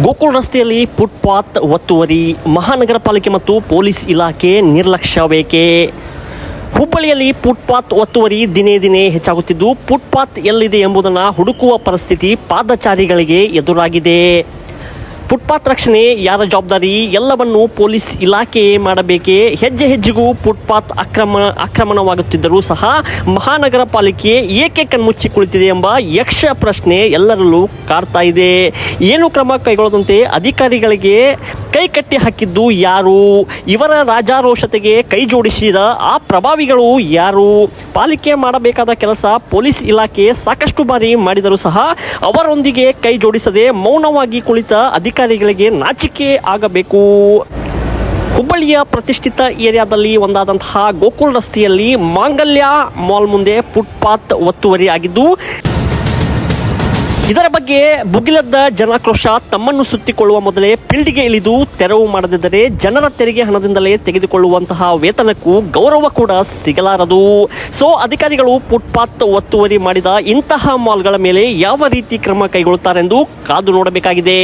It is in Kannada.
ಗೋಕುಲ್ ರಸ್ತೆಯಲ್ಲಿ ಫುಟ್ಪಾತ್ ಒತ್ತುವರಿ, ಮಹಾನಗರ ಪಾಲಿಕೆ ಮತ್ತು ಪೊಲೀಸ್ ಇಲಾಖೆ ನಿರ್ಲಕ್ಷ್ಯ ಬೇಕೆ? ಹುಬ್ಬಳ್ಳಿಯಲ್ಲಿ ಫುಟ್ಪಾತ್ ಒತ್ತುವರಿ ದಿನೇ ದಿನೇ ಹೆಚ್ಚಾಗುತ್ತಿದ್ದು, ಫುಟ್ಪಾತ್ ಎಲ್ಲಿದೆ ಎಂಬುದನ್ನು ಹುಡುಕುವ ಪರಿಸ್ಥಿತಿ ಪಾದಚಾರಿಗಳಿಗೆ ಎದುರಾಗಿದೆ. ಫುಟ್ಪಾತ್ ರಕ್ಷಣೆ ಯಾರ ಜವಾಬ್ದಾರಿ? ಎಲ್ಲವನ್ನು ಪೊಲೀಸ್ ಇಲಾಖೆ ಮಾಡಬೇಕೇ? ಹೆಜ್ಜೆ ಹೆಜ್ಜೆಗೂ ಫುಟ್ಪಾತ್ ಆಕ್ರಮಣವಾಗುತ್ತಿದ್ದರೂ ಸಹ ಮಹಾನಗರ ಪಾಲಿಕೆ ಏಕೆ ಕಣ್ಮುಚ್ಚಿ ಕುಳಿತಿದೆ ಎಂಬ ಯಕ್ಷ ಪ್ರಶ್ನೆ ಎಲ್ಲರಲ್ಲೂ ಕಾಡ್ತಾ ಇದೆ. ಏನು ಕ್ರಮ ಕೈಗೊಳ್ಳದಂತೆ ಅಧಿಕಾರಿಗಳಿಗೆ ಕೈ ಕಟ್ಟಿ ಹಾಕಿದ್ದು ಯಾರು? ಇವರ ರಾಜಾರೋಷತೆಗೆ ಕೈ ಜೋಡಿಸಿದ ಆ ಪ್ರಭಾವಿಗಳು ಯಾರು? ಪಾಲಿಕೆ ಮಾಡಬೇಕಾದ ಕೆಲಸ ಪೊಲೀಸ್ ಇಲಾಖೆ ಸಾಕಷ್ಟು ಬಾರಿ ಮಾಡಿದರೂ ಸಹ ಅವರೊಂದಿಗೆ ಕೈ ಜೋಡಿಸದೆ ಮೌನವಾಗಿ ಕುಳಿತ ಅಧಿಕಾರಿಗಳಿಗೆ ನಾಚಿಕೆ ಆಗಬೇಕು. ಹುಬ್ಬಳ್ಳಿಯ ಪ್ರತಿಷ್ಠಿತ ಏರಿಯಾದಲ್ಲಿ ಒಂದಾದಂತಹ ಗೋಕುಲ್ ರಸ್ತೆಯಲ್ಲಿ ಮಾಂಗಲ್ಯ ಮಾಲ್ ಮುಂದೆ ಫುಟ್ಪಾತ್ ಒತ್ತುವರಿ ಆಗಿದ್ದು, ಇದರ ಬಗ್ಗೆ ಭುಗಿಲದ್ದ ಜನಾಕ್ರೋಶ ತಮ್ಮನ್ನು ಸುತ್ತಿಕೊಳ್ಳುವ ಮೊದಲೇ ಫೀಲ್ಡ್ಗೆ ಇಳಿದು ತೆರವು ಮಾಡದಿದ್ದರೆ ಜನರ ತೆರಿಗೆ ಹಣದಿಂದಲೇ ತೆಗೆದುಕೊಳ್ಳುವಂತಹ ವೇತನಕ್ಕೂ ಗೌರವ ಕೂಡ ಸಿಗಲಾರದು. ಸೊ ಅಧಿಕಾರಿಗಳು ಫುಟ್ಪಾತ್ ಒತ್ತುವರಿ ಮಾಡಿದ ಇಂತಹ ಮಾಲ್ಗಳ ಮೇಲೆ ಯಾವ ರೀತಿ ಕ್ರಮ ಕೈಗೊಳ್ಳುತ್ತಾರೆಂದು ಕಾದು ನೋಡಬೇಕಾಗಿದೆ.